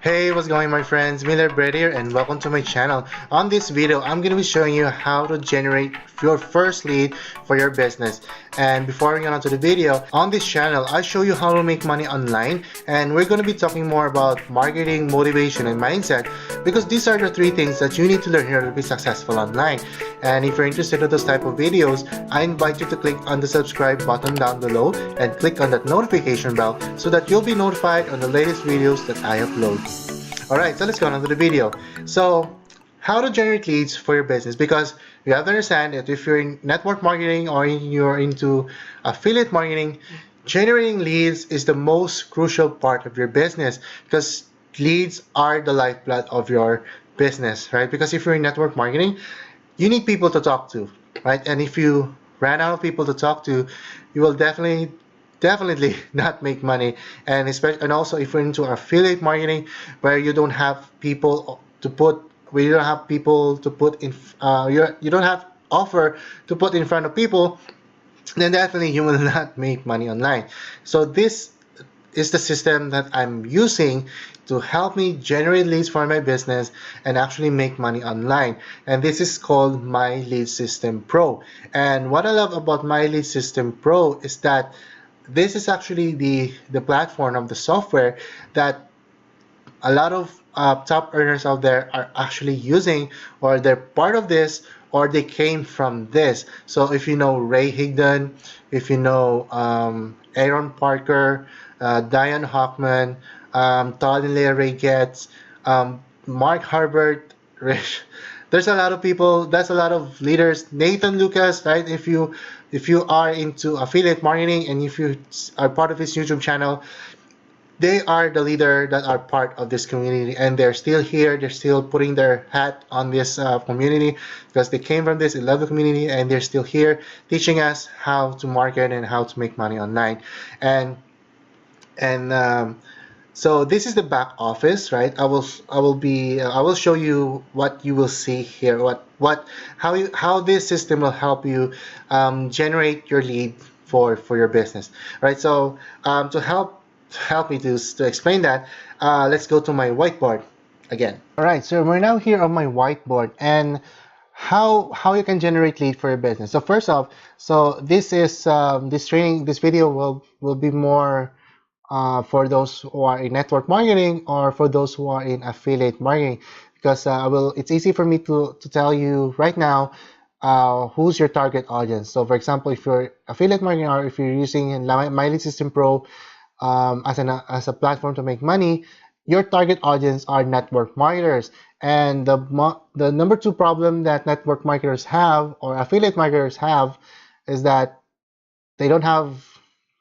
Hey, what's going my friends? Miller Bread here and welcome to my channel. On this video, I'm going to be showing you how to generate your first lead for your business. And before we get on to the video, on this channel, I show you how to make money online, and we're going to be talking more about marketing, motivation, and mindset because these are the three things that you need to learn here to be successful online. And if you're interested in those type of videos, I invite you to click on the subscribe button down below and click on that notification bell so that you'll be notified on the latest videos that I upload. Alright, so let's go on to the video. So, how to generate leads for your business, because you have to understand that if you're in network marketing or you're into affiliate marketing, generating leads is the most crucial part of your business because leads are the lifeblood of your business, right? Because if you're in network marketing, you need people to talk to, right? And if you ran out of people to talk to, you will definitely not make money. And especially, and also if you're into affiliate marketing where you don't have people to put where you don't have people to put in you don't have offer to put in front of people, then definitely you will not make money online. So this is the system that I'm using to help me generate leads for my business and actually make money online. And this is called My Lead System Pro. And what I love about My Lead System Pro is that this is actually the platform of the software that a lot of top earners out there are actually using, or they're part of this, or they came from this. So if you know Ray Higdon, if you know Aaron Parker, Diane Hockman, Todd and Leah Ray Getz, Mark Harbert, Rich. There's a lot of people. That's a lot of leaders. Nathan Lucas, right? If you are into affiliate marketing and if you are part of his YouTube channel, they are the leader that are part of this community, and they're still here. They're still putting their hat on this community because they came from this, they love the community, and they're still here teaching us how to market and how to make money online. And and so this is the back office, right? I will show you what you will see here, how this system will help you generate your lead for your business, right? So to help me to explain that, let's go to my whiteboard again. All right, so we're now here on my whiteboard, and how you can generate lead for your business. So first off, so this video will be more for those who are in network marketing or for those who are in affiliate marketing, because it's easy for me to tell you right now who's your target audience. So for example, if you're affiliate marketing or if you're using My Lead System Pro as a platform to make money, your target audience are network marketers. And the number two problem that network marketers have or affiliate marketers have is that they don't have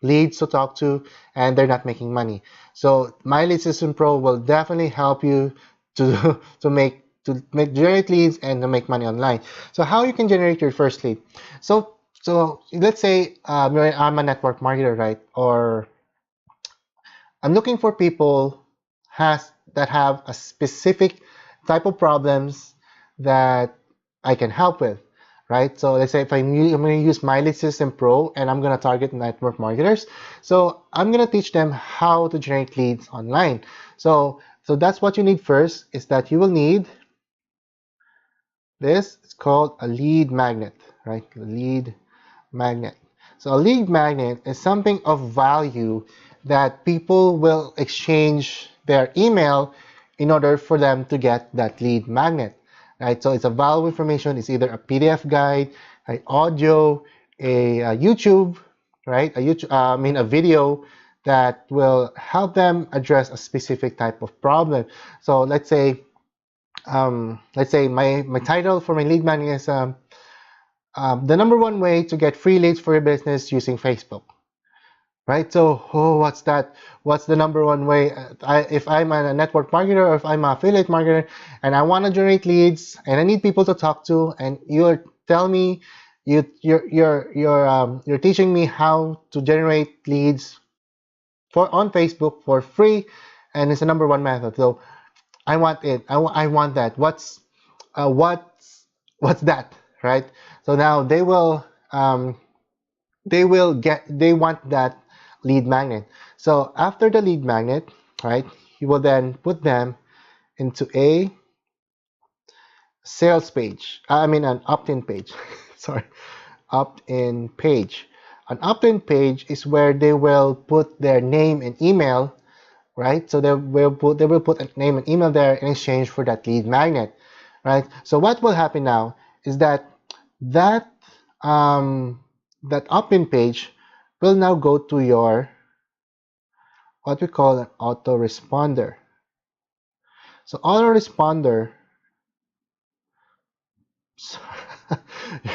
leads to talk to and they're not making money. So My Lead System Pro will definitely help you to to make generate leads and to make money online. So how you can generate your first lead? So let's say I'm a network marketer, right? Or I'm looking for people that have a specific type of problems that I can help with, right? So let's say if I'm going to use My Lead System Pro and I'm going to target network marketers, so I'm going to teach them how to generate leads online. So that's what you need first, is that you will need this. It's called a lead magnet, right? A lead magnet. So a lead magnet is something of value that people will exchange their email in order for them to get that lead magnet, right? So it's a valuable information. It's either a PDF guide, an audio, a YouTube, right? A video that will help them address a specific type of problem. So let's say my title for my lead magnet is the number one way to get free leads for your business using Facebook, right? So, what's that? What's the number one way? If I'm a network marketer or if I'm an affiliate marketer and I want to generate leads and I need people to talk to, and you're telling me you're teaching me how to generate leads on Facebook for free, and it's the number one method. So I want it. I want that. Uh, what's what's that, right? So now they want that lead magnet. So after the lead magnet, right, you will then put them into a sales page. I mean an opt-in page. Sorry, opt-in page. An opt-in page is where they will put their name and email, right? So they will put a name and email there in exchange for that lead magnet, right? So what will happen now is that that that opt-in page will now go to your what we call an autoresponder. So autoresponder.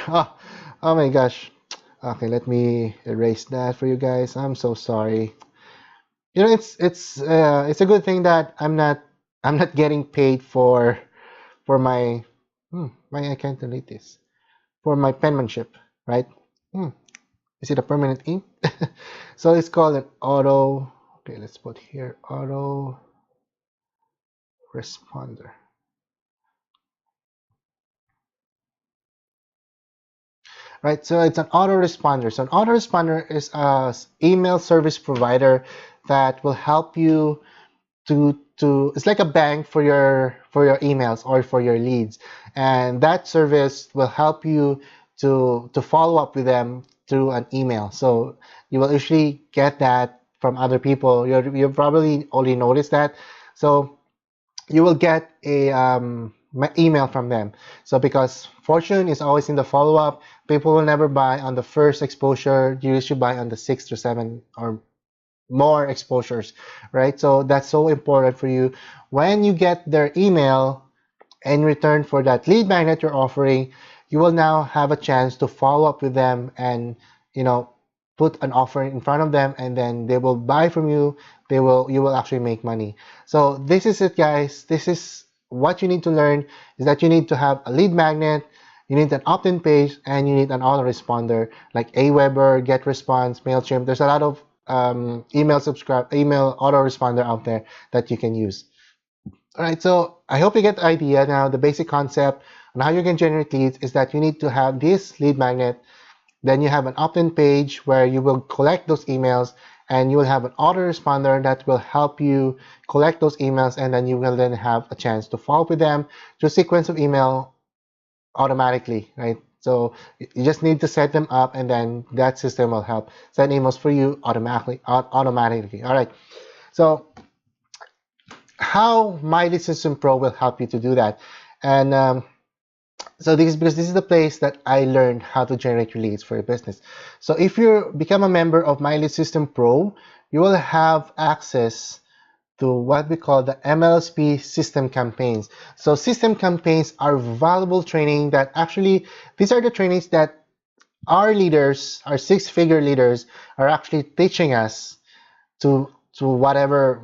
oh, oh my gosh. Okay, let me erase that for you guys. I'm so sorry. You know, it's a good thing that I'm not getting paid for my why I can't delete this, for my penmanship, right? Is it a permanent ink? So it's called an auto. Okay, let's put here auto responder. Right, so it's an autoresponder. So an autoresponder is a email service provider that will help you to it's like a bank for your emails or for your leads, and that service will help you to follow up with them through an email. So you will usually get that from other people. You probably already noticed that. So you will get a email from them. So because fortune is always in the follow-up, people will never buy on the first exposure. You usually buy on the 6th or 7th or more exposures, right? So that's so important for you. When you get their email in return for that lead magnet you're offering, you will now have a chance to follow up with them and put an offer in front of them, and then they will buy from you. You will actually make money. So this is it, guys. This is what you need to learn, is that you need to have a lead magnet, you need an opt-in page, and you need an autoresponder like Aweber, GetResponse, MailChimp. There's a lot of email autoresponder out there that you can use. All right, so I hope you get the idea now. The basic concept on how you can generate leads is that you need to have this lead magnet. Then you have an opt-in page where you will collect those emails, and you will have an autoresponder that will help you collect those emails, and then you will then have a chance to follow up with them through sequence of email automatically, right? So you just need to set them up, and then that system will help send emails for you automatically. All right. So how My Lead System Pro will help you to do that, and so because this is the place that I learned how to generate your leads for your business. So if you become a member of My Lead System Pro, you will have access to what we call the MLSP system campaigns. So system campaigns are valuable training that actually, these are the trainings that our leaders, our six-figure leaders, are actually teaching us to whatever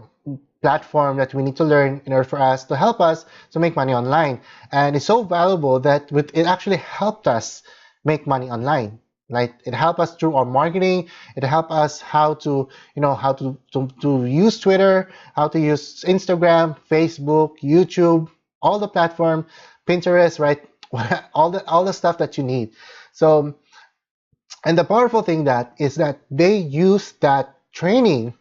platform that we need to learn in order for us to help us to make money online. And it's so valuable that it actually helped us make money online. Like, it helped us through our marketing. It helped us how to use Twitter, how to use Instagram, Facebook, YouTube, all the platform, Pinterest, right? all the stuff that you need. So, and the powerful thing is that they use that training,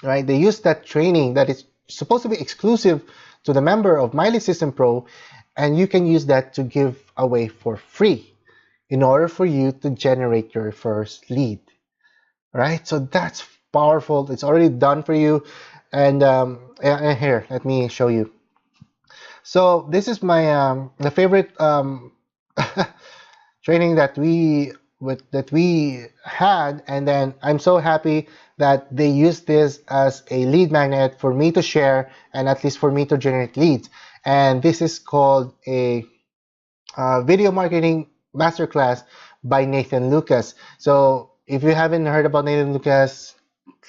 right? They use that training that is supposed to be exclusive to the member of My Lead System Pro, and you can use that to give away for free in order for you to generate your first lead, right? So that's powerful. It's already done for you. And here, let me show you. So this is my the favorite training that we had, and then I'm so happy that they use this as a lead magnet for me to share, and at least for me to generate leads. And this is called a video marketing masterclass by Nathan Lucas. So if you haven't heard about Nathan Lucas,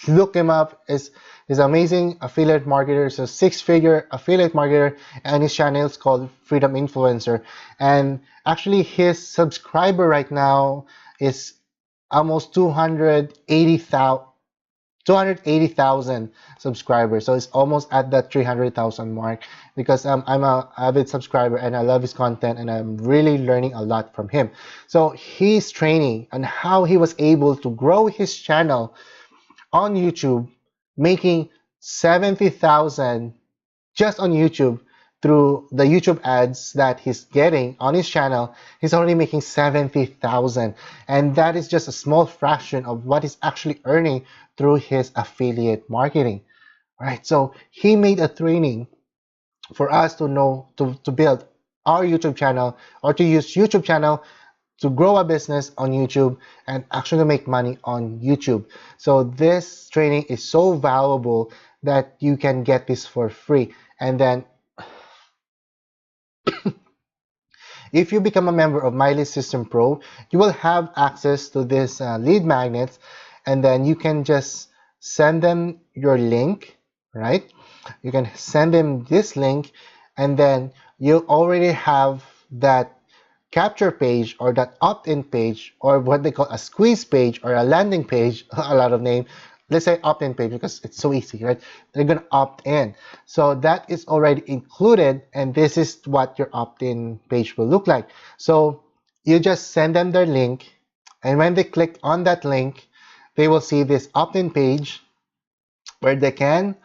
look him up. He's an amazing affiliate marketer, so six-figure affiliate marketer, and his channel is called Freedom Influencer. And actually, his subscriber right now is almost 280,000 subscribers. So it's almost at that 300,000 mark, because I'm a avid subscriber and I love his content, and I'm really learning a lot from him. So his training and how he was able to grow his channel on YouTube, making 70,000 just on YouTube through the YouTube ads that he's getting on his channel. He's already making 70,000, and that is just a small fraction of what he's actually earning through his affiliate marketing. Right? So he made a training for us to know to build our YouTube channel, or to use YouTube channel to grow a business on YouTube and actually make money on YouTube. So this training is so valuable that you can get this for free. And then if you become a member of My Lead System Pro, you will have access to this lead magnets, and then you can just send them your link, right? You can send them this link, and then you already have that capture page or that opt-in page, or what they call a squeeze page or a landing page, a lot of name. Let's say opt-in page because it's so easy, right? They're gonna opt in. So that is already included, and this is what your opt-in page will look like. So you just send them their link, and when they click on that link, they will see this opt-in page where they can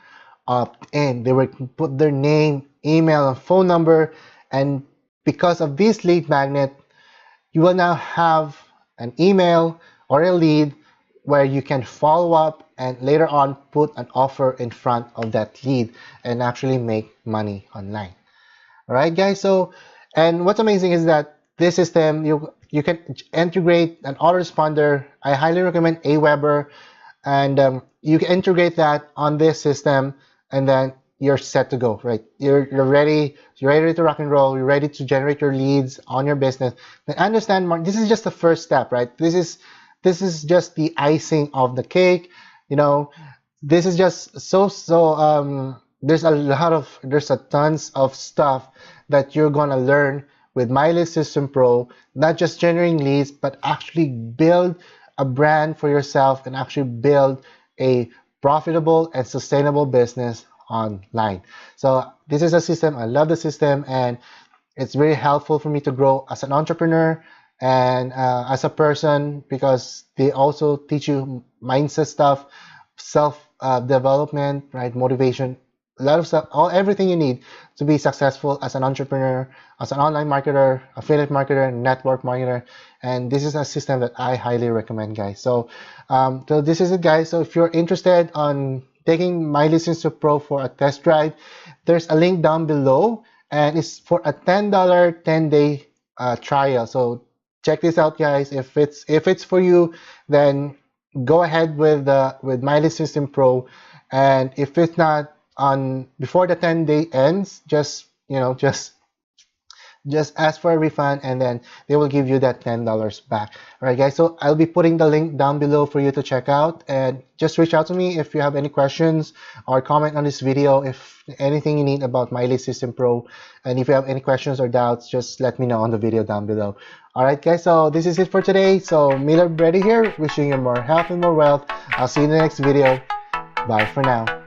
opt in. They will put their name, email, and phone number, and because of this lead magnet, you will now have an email or a lead where you can follow up and later on put an offer in front of that lead and actually make money online. All right, guys. So, and what's amazing is that this system, you can integrate an autoresponder. I highly recommend Aweber, and you can integrate that on this system, and then you're set to go, right? You're ready to rock and roll. You're ready to generate your leads on your business. But understand, this is just the first step, right? This is just the icing of the cake. You know, this is just there's a tons of stuff that you're gonna learn with My Lead System Pro, not just generating leads, but actually build a brand for yourself and actually build a profitable and sustainable business online. So this is a system. I love the system, and it's very helpful for me to grow as an entrepreneur and as a person, because they also teach you mindset stuff, self development, right? Motivation, a lot of stuff, everything you need to be successful as an entrepreneur, as an online marketer, affiliate marketer, network marketer. And this is a system that I highly recommend, guys. So this is it, guys. So if you're interested on taking My Lead System Pro for a test drive, there's a link down below, and it's for a $10 10-day trial. So check this out, guys. If it's for you, then go ahead with My Lead System Pro. And if it's not, on before the 10-day ends, just ask for a refund, and then they will give you that $10 back. All right, guys. So I'll be putting the link down below for you to check out, and just reach out to me if you have any questions or comment on this video. If anything you need about My Lead System Pro, and if you have any questions or doubts, just let me know on the video down below. All right, guys. So this is it for today. So Miller Brady here, wishing you more health and more wealth. I'll see you in the next video. Bye for now.